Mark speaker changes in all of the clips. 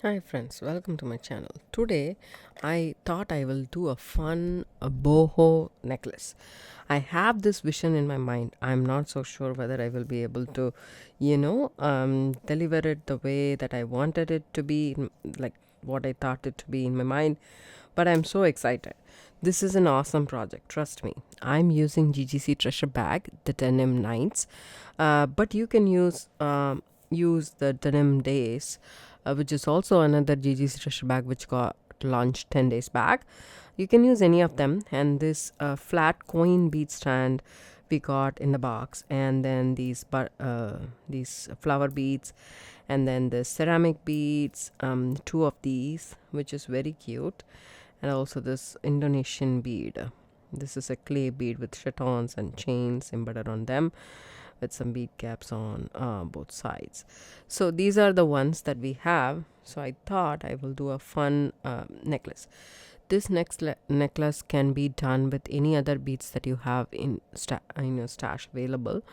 Speaker 1: Hi friends, welcome to my channel. Today I thought I will do a fun boho necklace. I have this vision in my mind. I'm not so sure whether I will be able to, deliver it the way that I wanted it to be, like what I thought it to be in my mind. But I'm so excited. This is an awesome project, trust me. I'm using GGC Treasure Bag, the denim 9s, but you can use the denim days, which is also another GGC Treasure Bag which got launched 10 days back. You can use any of them, and this flat coin bead stand we got in the box, and then these flower beads, and then the ceramic beads, two of these, which is very cute, and also this Indonesian bead. This is a clay bead with chatons and chains embedded on them, with some bead caps on both sides. So these are the ones that we have. So I thought I will do a fun necklace. This next necklace can be done with any other beads that you have in your stash available,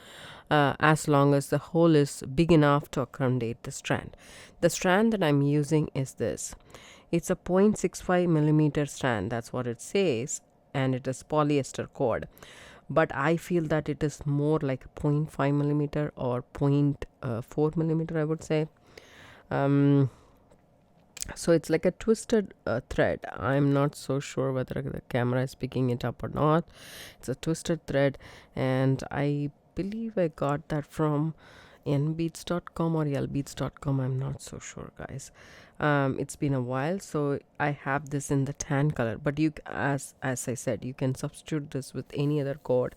Speaker 1: as long as the hole is big enough to accommodate the strand. The strand that I'm using is this. It's a 0.65 millimeter strand. That's what it says, and it is polyester cord. But I feel that it is more like 0.5 millimeter or 0.4 millimeter, I would say. Um, so it's like a twisted thread. I'm not so sure whether the camera is picking it up or not. It's a twisted thread, and I believe I got that from nbeats.com or lbeats.com. I'm not so sure, guys. It's been a while, so I have this in the tan color, but as I said, you can substitute this with any other cord.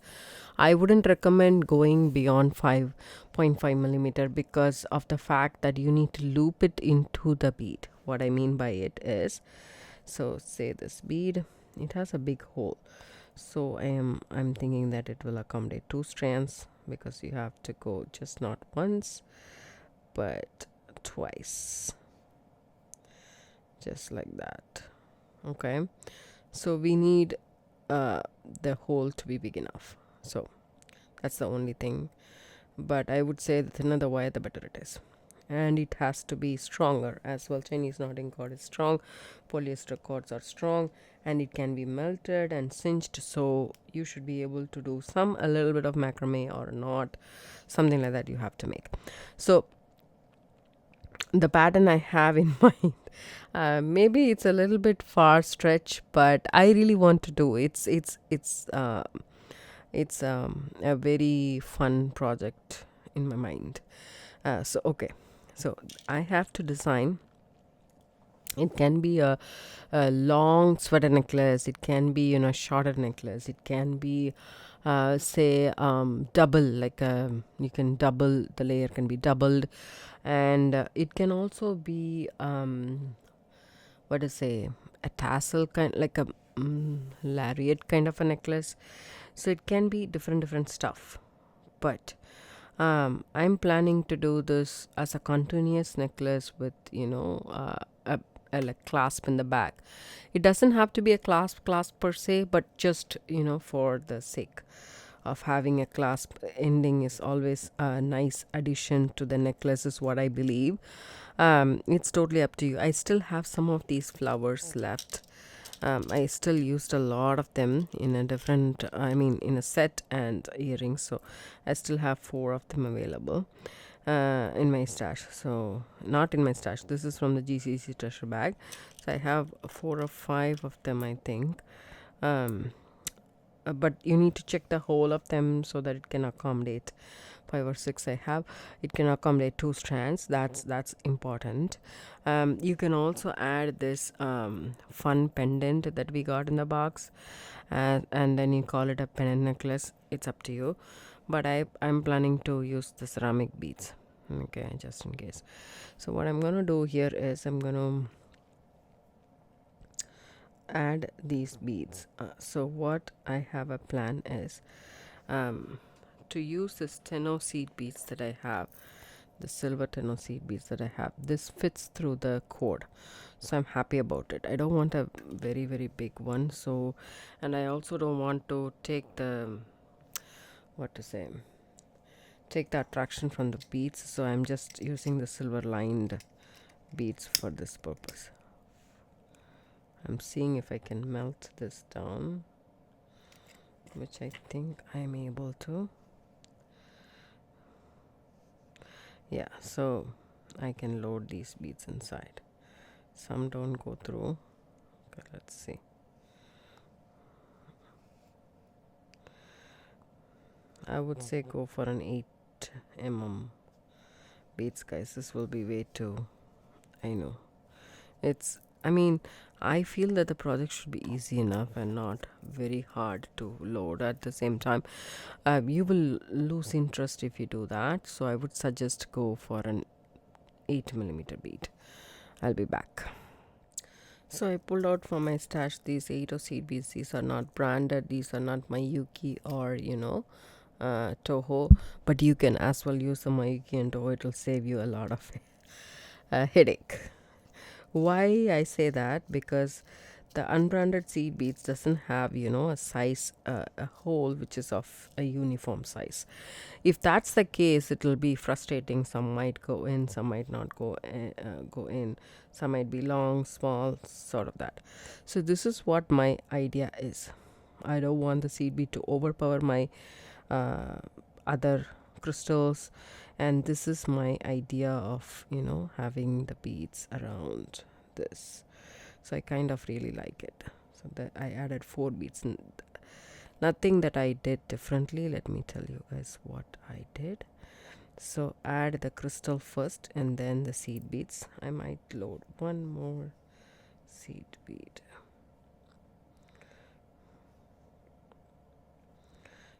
Speaker 1: I wouldn't recommend going beyond 5.5 millimeter because of the fact that you need to loop it into the bead. What I mean by it is, so say this bead, it has a big hole, so I'm thinking that it will accommodate two strands, because you have to go just not once but twice, just like that. Okay, so we need the hole to be big enough. So that's the only thing, but I would say the thinner the wire, the better it is. And it has to be stronger as well. Chinese knotting cord is strong, polyester cords are strong, and it can be melted and cinched. So you should be able to do a little bit of macrame or not, something like that you have to make. So the pattern I have in mind, maybe it's a little bit far stretch, but I really want to do it's a very fun project in my mind. So okay, so I have to design. It can be a long sweater necklace. It can be shorter necklace. It can be say double, like you can double, the layer can be doubled, and it can also be what to say, a tassel kind, like a lariat kind of a necklace. So it can be different stuff, but I'm planning to do this as a continuous necklace with a like clasp in the back. It doesn't have to be a clasp per se, but just for the sake of having a clasp ending is always a nice addition to the necklace, is what I believe. It's totally up to you. I still have some of these flowers left. I still used a lot of them in a different, I mean, in a set and earrings. So I still have 4 of them available in my stash. So, not in my stash, this is from the GCC treasure bag. So I have 4 or 5 of them, I think. Um, but you need to check the whole of them so that it can accommodate 5 or 6 I have. It can accommodate 2 strands. That's important. You can also add this fun pendant that we got in the box, and then you call it a pendant necklace. It's up to you, but I'm planning to use the ceramic beads, okay, just in case. So what I'm gonna do here is I'm gonna add these beads. So what I have a plan is to use the steno seed beads that I have, the silver steno seed beads that I have. This fits through the cord, so I'm happy about it. I don't want a very big one, so, and I also don't want to take the, what to say, take the attraction from the beads, so I'm just using the silver lined beads for this purpose. I'm seeing if I can melt this down, which I think I'm able to. Yeah, so I can load these beads inside. Some don't go through. Okay, let's see. I would say go for an 8 mm beads, guys. This will be way too, I know. I mean, I feel that the project should be easy enough and not very hard to load at the same time. You will lose interest if you do that, so I would suggest go for an 8 mm bead. I'll be back. So I pulled out from my stash these 8 seed beads. These are not branded. These are not Mayuki or Toho, but you can as well use the Mayuki and Toho. It'll save you a lot of headache. Why I say that? Because the unbranded seed beads doesn't have a size, a hole which is of a uniform size. If that's the case, it will be frustrating. Some might go in, some might not go in, some might be long, small, sort of that. So this is what my idea is. I don't want the seed bead to overpower my other crystals, and this is my idea of having the beads around this. So I kind of really like it. So that I added 4 beads. Nothing that I did differently. Let me tell you guys what I did. So add the crystal first and then the seed beads. I might load one more seed bead.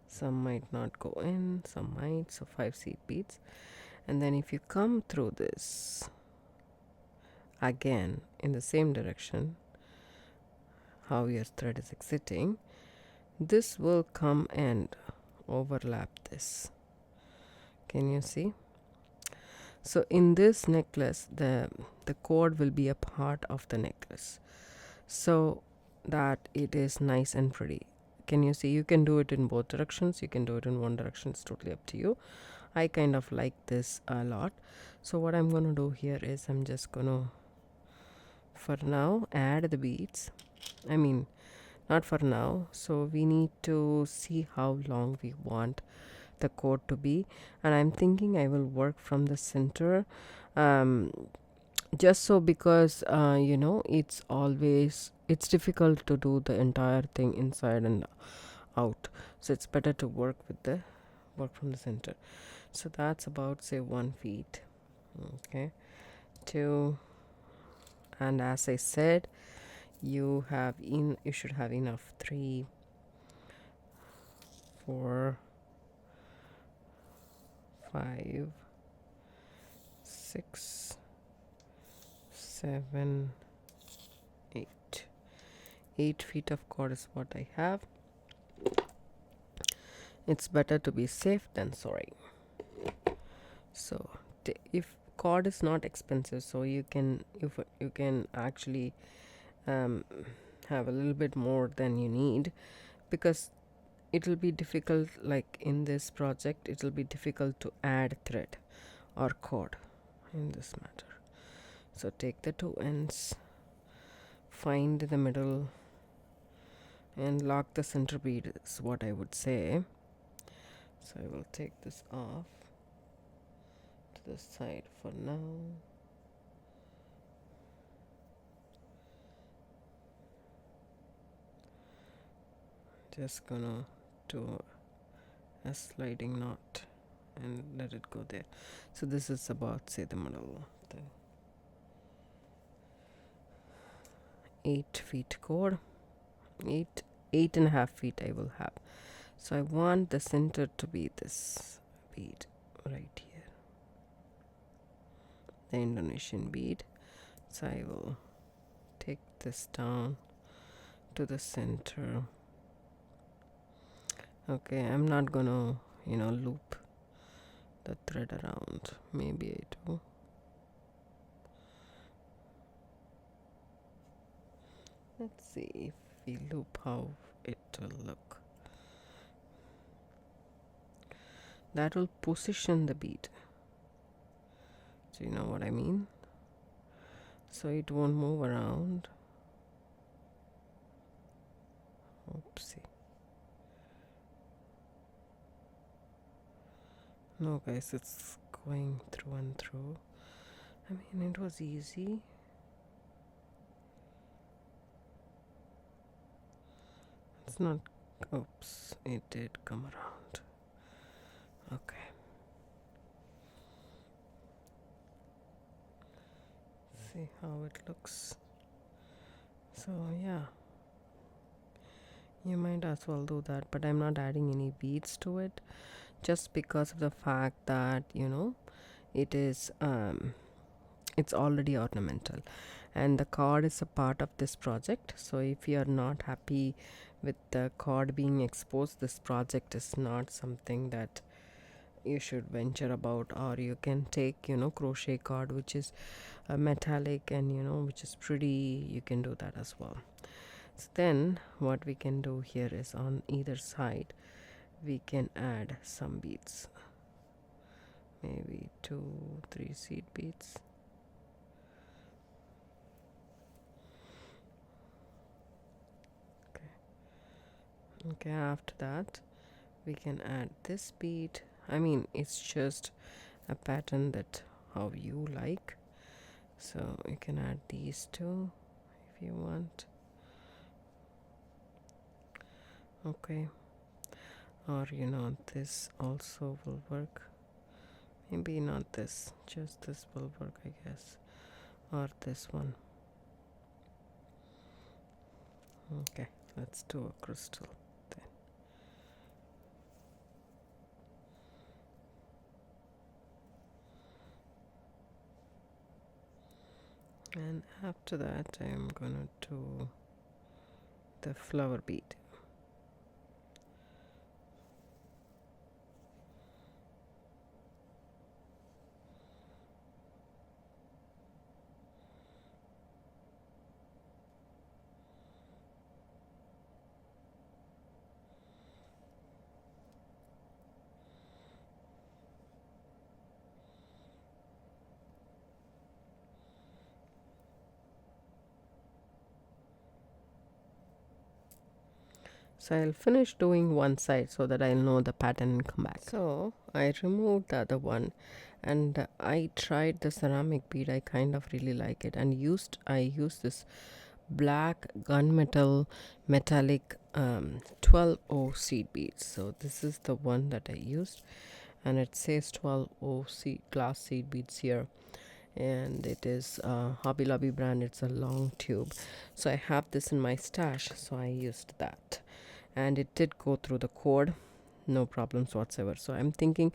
Speaker 1: Some might not go in, some might. So 5 seed beads. And then if you come through this again in the same direction, how your thread is exiting, this will come and overlap this. Can you see? So in this necklace, the cord will be a part of the necklace, so that it is nice and pretty. Can you see? You can do it in both directions. You can do it in one direction. It's totally up to you. I kind of like this a lot. So what I'm gonna do here is I'm just gonna, for now, add the beads. I mean, not for now. So we need to see how long we want the cord to be, and I'm thinking I will work from the center, just so, because it's difficult to do the entire thing inside and out, so it's better to work from the center. So that's about, say, 1 feet. Okay, 2, and as I said, you should have enough. 3, 4, 5, 6, 7, 8. 8 feet of cord is what I have. It's better to be safe than sorry. So if cord is not expensive, so you can actually have a little bit more than you need, because it will be difficult, like in this project it will be difficult to add thread or cord in this matter. So take the 2 ends, find the middle, and lock the center bead is what I would say. So I will take this off to the side for now. Just gonna do a sliding knot and let it go there. So this is about, say, the middle of the 8 feet cord. 8.5 feet I will have. So I want the center to be this bead right here, the Indonesian bead. So I will take this down to the center. Okay, I'm not gonna loop the thread around. Maybe I do. Let's see if we loop how it will look. That will position the bead. Do you know what I mean? so it won't move around. Oopsie. No guys, it's going through and through. I mean, it was easy. It's not. Oops, it did come around. Okay. See how it looks. So yeah, you might as well do that, but I'm not adding any beads to it just because of the fact that it is it's already ornamental and the cord is a part of this project. So if you're not happy with the cord being exposed, this project is not something that you should venture about. Or you can take crochet cord which is metallic and which is pretty. You can do that as well. So then what we can do here is on either side we can add some beads, maybe 2-3 seed beads. Okay, after that we can add this bead. I mean, it's just a pattern that how you like, so you can add these two if you want. Okay, or this also will work. Maybe not this, just this will work, I guess, or this one. Okay, let's do a crystal then. And after that I'm gonna do the flower bead. So I'll finish doing one side so that I'll know the pattern and come back. So I removed the other one and I tried the ceramic bead. I kind of really like it, and I used this black gunmetal metallic 12O seed beads. So this is the one that I used, and it says 12O seed glass seed beads here, and it is Hobby Lobby brand. It's a long tube, so I have this in my stash, so I used that, and it did go through the cord, no problems whatsoever. So I'm thinking,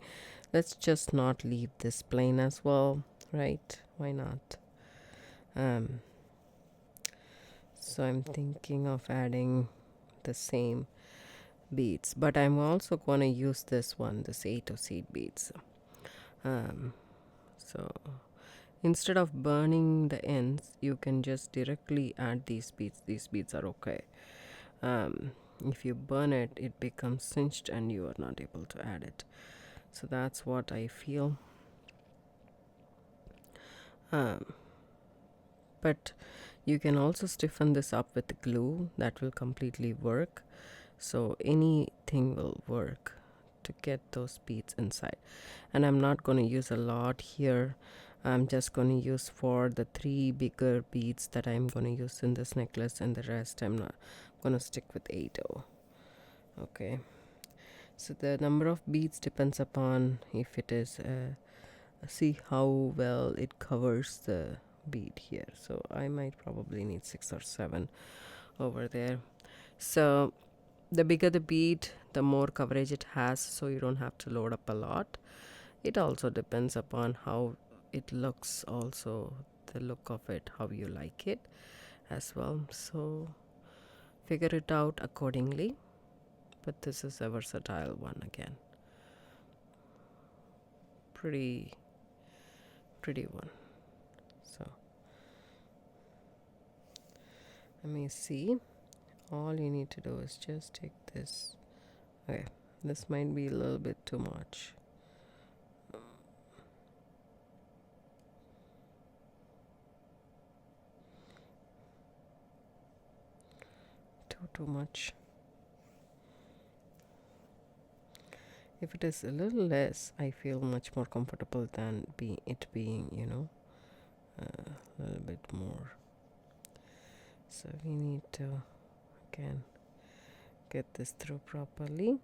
Speaker 1: let's just not leave this plain as well, right? Why not? So I'm thinking of adding the same beads, but I'm also going to use this one, this 8 seed beads. So instead of burning the ends, you can just directly add these beads. These beads are okay. If you burn it, it becomes cinched and you are not able to add it. So that's what I feel. But you can also stiffen this up with glue. That will completely work. So anything will work to get those beads inside. And I'm not going to use a lot here. I'm just going to use for the 3 bigger beads that I'm going to use in this necklace, and the rest I'm not going to stick with 8. Okay, so the number of beads depends upon if it is see how well it covers the bead here. So I might probably need 6 or 7 over there. So the bigger the bead, the more coverage it has, so you don't have to load up a lot. It also depends upon how it looks, also the look of it, how you like it as well. So figure it out accordingly. But this is a versatile one again. Pretty one. So let me see. All you need to do is just take this. Okay, this might be a little bit too much. go too much. If it is a little less, I feel much more comfortable than it being, a little bit more. So we need to again get this through properly.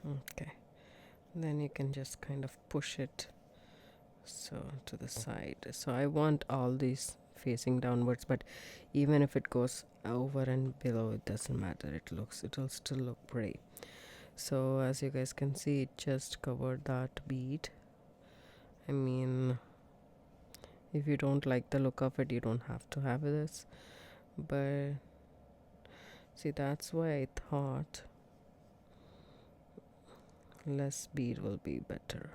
Speaker 1: Okay, then you can just kind of push it so to the side. So I want all these facing downwards, but even if it goes over and below, it doesn't matter. It'll still look pretty. So as you guys can see, it just covered that bead. I mean, if you don't like the look of it, you don't have to have this, but see, that's why I thought less bead will be better,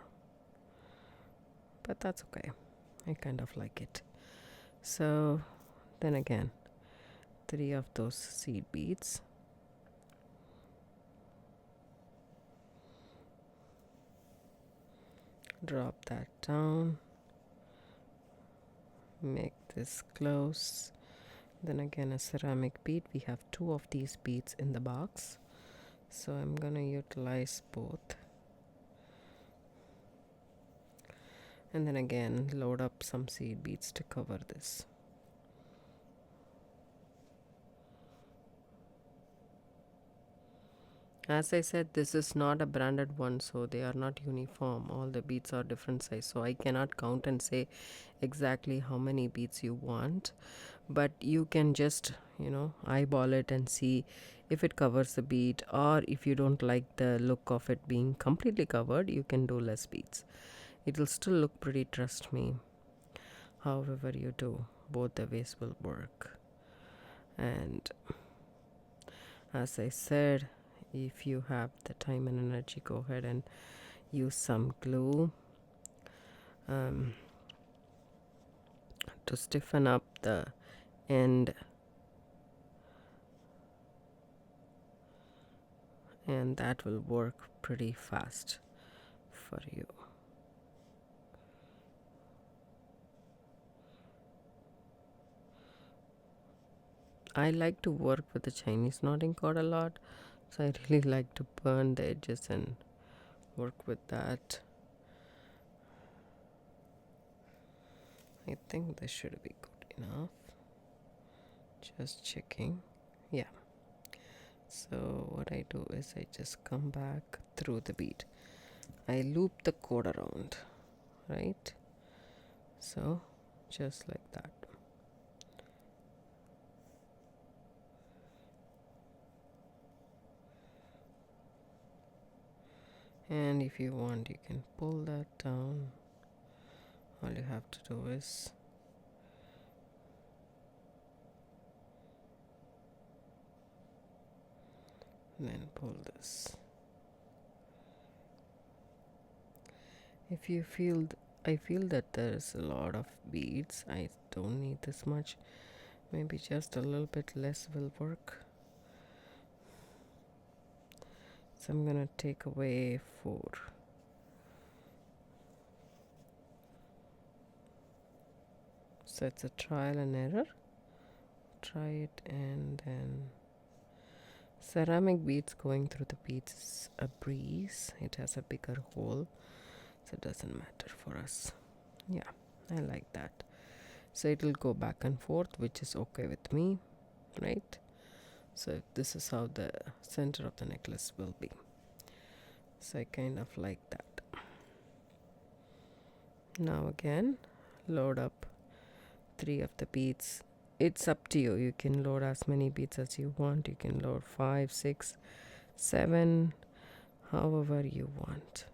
Speaker 1: but that's okay. I kind of like it. So then again, 3 of those seed beads. Drop that down, make this close. Then again, a ceramic bead. We have 2 of these beads in the box, so I'm gonna utilize both. And then again, load up some seed beads to cover this. As I said, this is not a branded one, so they are not uniform. All the beads are different size, so I cannot count and say exactly how many beads you want, but you can just eyeball it and see if it covers the bead, or if you don't like the look of it being completely covered, you can do less beads. It will still look pretty, trust me. However you do, both the ways will work. And as I said, if you have the time and energy, go ahead and use some glue to stiffen up the end, and that will work pretty fast for you. I like to work with the Chinese knotting cord a lot, so I really like to burn the edges and work with that. I think this should be good enough. Just checking. Yeah. So what I do is I just come back through the bead. I loop the cord around, right? So just like that. And if you want, you can pull that down. All you have to do is then pull this. If you feel, I feel that there's a lot of beads, I don't need this much. Maybe just a little bit less will work. So I'm gonna take away 4. So it's a trial and error. Try it, and then ceramic beads going through the beads is a breeze. It has a bigger hole, so it doesn't matter for us. Yeah, I like that. So it will go back and forth, which is okay with me, right? So this is how the center of the necklace will be. So I kind of like that. Now again, load up 3 of the beads. It's up to you. You can load as many beads as you want. You can load 5, 6, 7, however you want.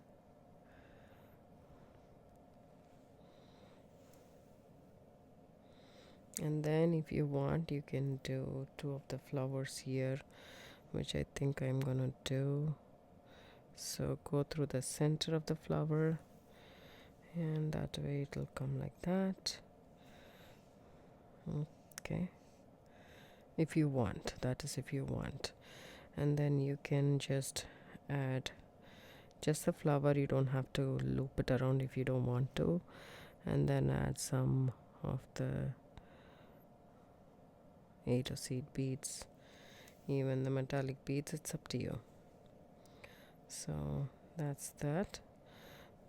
Speaker 1: And then if you want, you can do 2 of the flowers here, which I think I'm gonna do. So go through the center of the flower, and that way it will come like that. Okay, if you want, that is if you want. And then you can just add just the flower. You don't have to loop it around if you don't want to. And then add some of the 8 of seed beads, even the metallic beads, it's up to you. So that's that.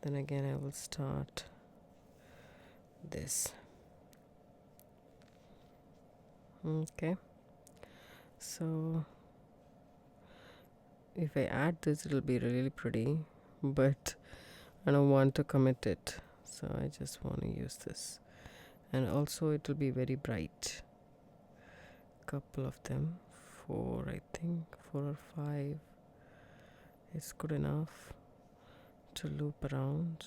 Speaker 1: Then again I will start this. Okay, so if I add this, it'll be really pretty, but I don't want to commit it, so I just want to use this. And also it will be very bright. Couple of them, 4, I think 4 or 5 is good enough to loop around.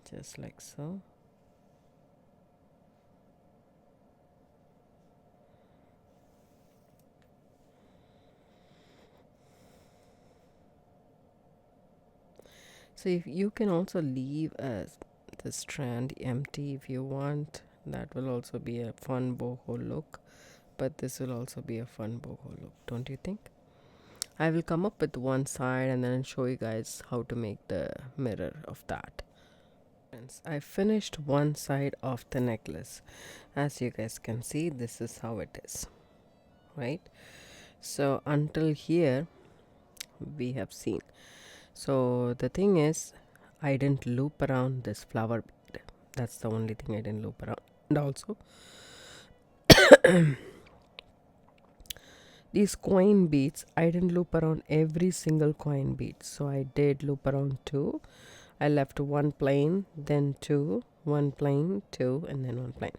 Speaker 1: Just like so. So if you can also leave the strand empty if you want, that will also be a fun boho look, but this will also be a fun boho look, don't you think? I will come up with one side and then show you guys how to make the mirror of that. Friends, I finished one side of the necklace. As you guys can see, this is how it is, right? So until here we have seen. So the thing is, I didn't loop around this flower bead. That's the only thing I didn't loop around. And also these coin beads, I didn't loop around every single coin bead. So I did loop around 2. I left 1 plain, then 2, 1 plain, 2, and then 1 plain.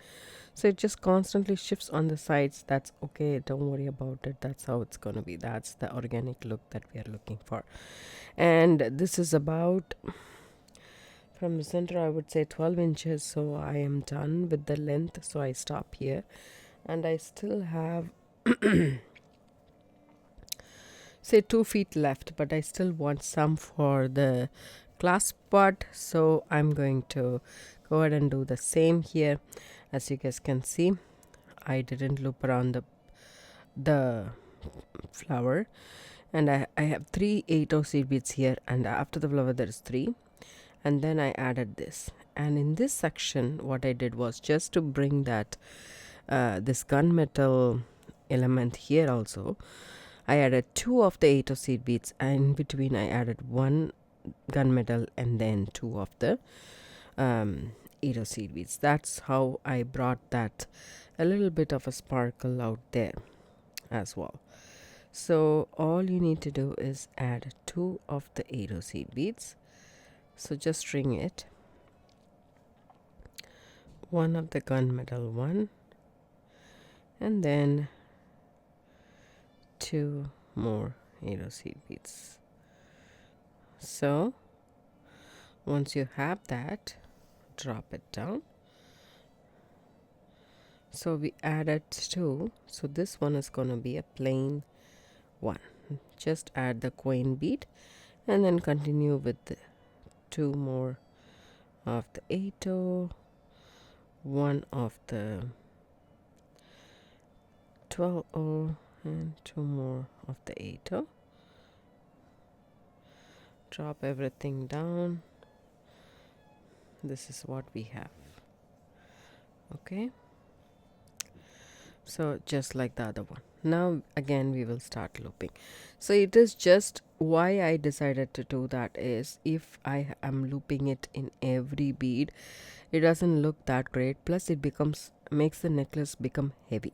Speaker 1: So it just constantly shifts on the sides. That's okay, don't worry about it. That's how it's gonna be. That's the organic look that we are looking for. And this is about, from the center I would say 12 inches. So I am done with the length, so I stop here. And I still have say 2 feet left, but I still want some for the clasp part, so I'm going to go ahead and do the same here. As you guys can see, I didn't loop around the flower, and I have 3 8 seed beads here, and after the flower there is 3, and then I added this. And in this section what I did was just to bring that this gunmetal element here also, I added 2 of the 8 seed beads, and in between I added 1 gunmetal and then 2 of the 8 seed beads. That's how I brought that a little bit of a sparkle out there as well. So all you need to do is add 2 of the 8 seed beads. So just string it, 1 of the gunmetal one, and then 2 more 8 seed beads. So once you have that, drop it down. So we added 2, so this one is going to be a plain one. Just add the coin bead and then continue with the 2 more of the 8, 1 of the 12, and 2 more of the 8. Drop everything down. This is what we have. Okay, so just like the other one. Now again we will start looping. So it is just why I decided to do that is, if I am looping it in every bead, it doesn't look that great, plus it makes the necklace become heavy.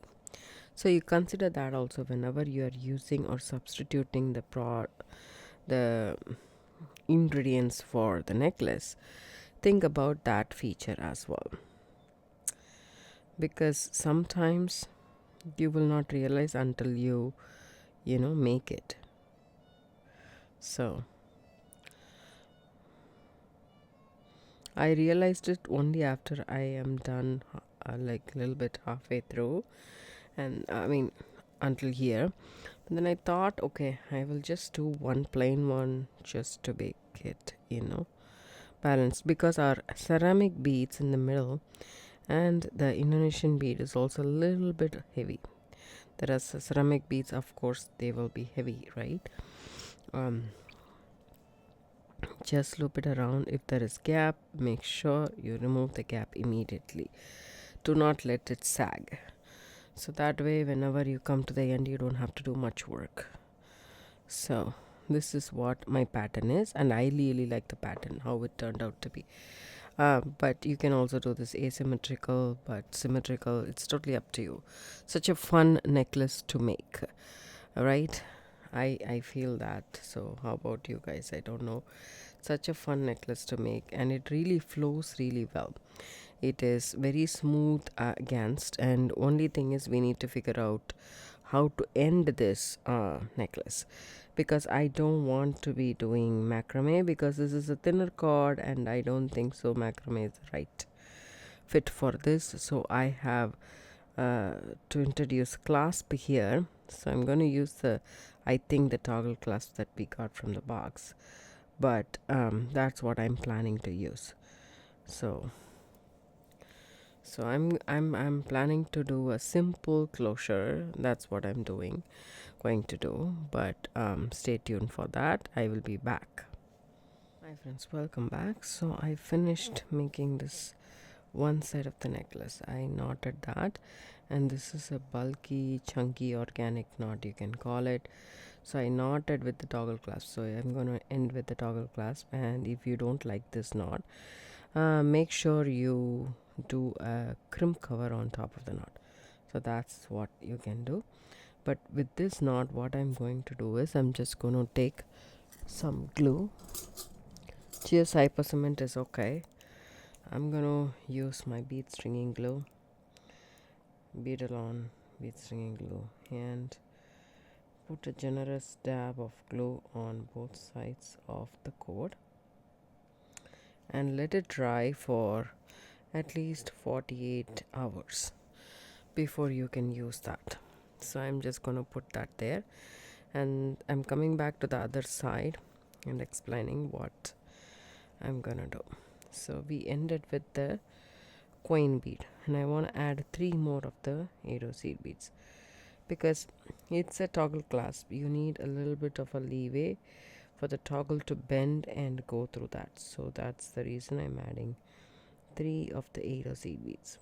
Speaker 1: So you consider that also whenever you are using or substituting the ingredients for the necklace. Think about that feature as well, because sometimes you will not realize until you make it. So I realized it only after I am done, like a little bit halfway through, and I mean until here. And then I thought, okay, I will just do 1 plain one just to make it balanced, because our ceramic beads in the middle And the Indonesian bead is also a little bit heavy. There are ceramic beads, of course they will be heavy, right? Just loop it around. If there is gap, make sure you remove the gap immediately. Do not let it sag, so that way whenever you come to the end you don't have to do much work. So this is what my pattern is, and I really like the pattern, how it turned out to be. But you can also do this asymmetrical, but symmetrical, it's totally up to you. Such a fun necklace to make, right? I feel that. So how about you guys? I don't know. Such a fun necklace to make, and it really flows really well. It is very smooth against, and only thing is we need to figure out how to end this necklace, because I don't want to be doing macrame, because this is a thinner cord and I don't think so macrame is the right fit for this. So I have to introduce clasp here. So I'm going to use I think the toggle clasp that we got from the box, but that's what I'm planning to use. So I'm planning to do a simple closure. That's what I'm going to do, but stay tuned for that. I will be back. Hi friends, welcome back. So I finished making this one side of the necklace. I knotted that, and this is a bulky, chunky, organic knot, you can call it. So I knotted with the toggle clasp. So I'm going to end with the toggle clasp, and if you don't like this knot, make sure you do a crimp cover on top of the knot. So that's what you can do. But with this knot, what I'm going to do is I'm just going to take some glue. Just hyper cement is okay. I'm going to use my bead stringing glue, beadle on bead stringing glue, and put a generous dab of glue on both sides of the cord, and let it dry for at least 48 hours before you can use that. So I'm just going to put that there, and I'm coming back to the other side and explaining what I'm gonna do. So we ended with the coin bead, and I want to add 3 more of the arrow seed beads, because it's a toggle clasp. You need a little bit of a leeway for the toggle to bend and go through that. So that's the reason I'm adding 3 of the arrow seed beads.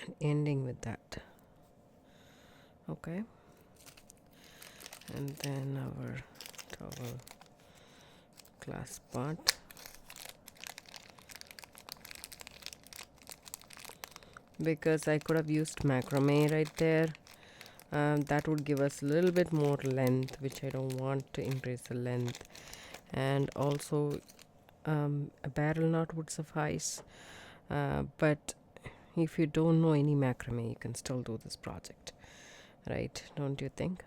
Speaker 1: And ending with that. Okay. And then our toggle clasp part. Because I could have used macrame right there. That would give us a little bit more length, which I don't want to increase the length. And also a barrel knot would suffice. But if you don't know any macrame, you can still do this project, right? Don't you think?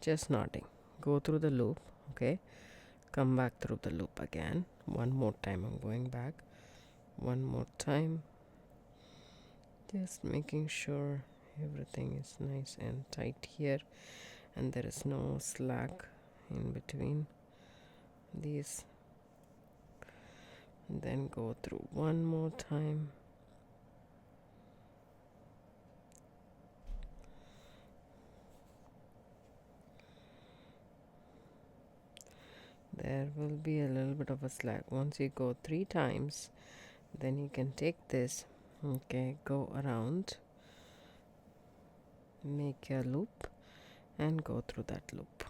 Speaker 1: Just knotting. Go through the loop, okay? Come back through the loop again. One more time. I'm going back. One more time. Just making sure everything is nice and tight here, and there is no slack in between these. And then go through one more time. There will be a little bit of a slack. Once you go 3 times, then you can take this, okay, go around, make a loop, and go through that loop.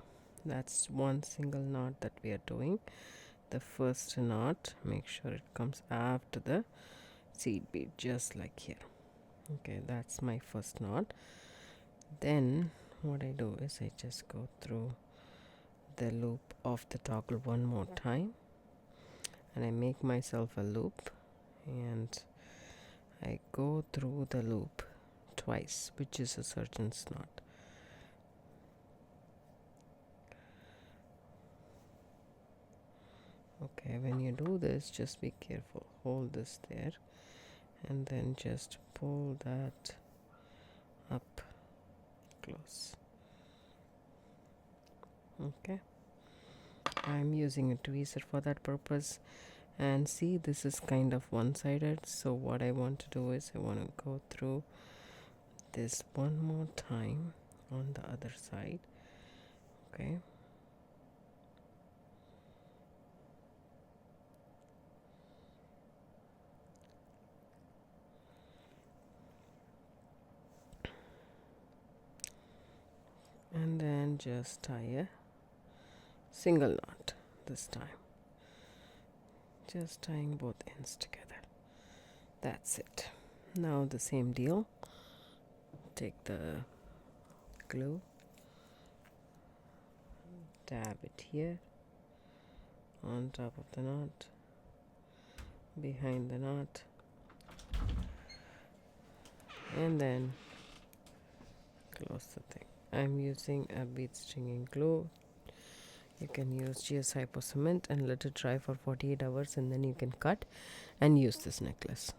Speaker 1: That's one single knot that we are doing. The first knot, make sure it comes after the seed bead, just like here. Okay, that's my first knot. Then what I do is I just go through the loop of the toggle one more time, and I make myself a loop, and I go through the loop twice, which is a surgeon's knot. Okay, when you do this, just be careful. Hold this there, and then just pull that up close. Okay, I'm using a tweezer for that purpose. And see, this is kind of one-sided, so what I want to do is I want to go through this one more time on the other side. Okay, and then just tie a single knot this time, just tying both ends together. That's it. Now the same deal, take the glue, dab it here on top of the knot, behind the knot, and then close the thing. I'm using a bead stringing glue. You can use GS Hypo Cement and let it dry for 48 hours, and then you can cut and use this necklace.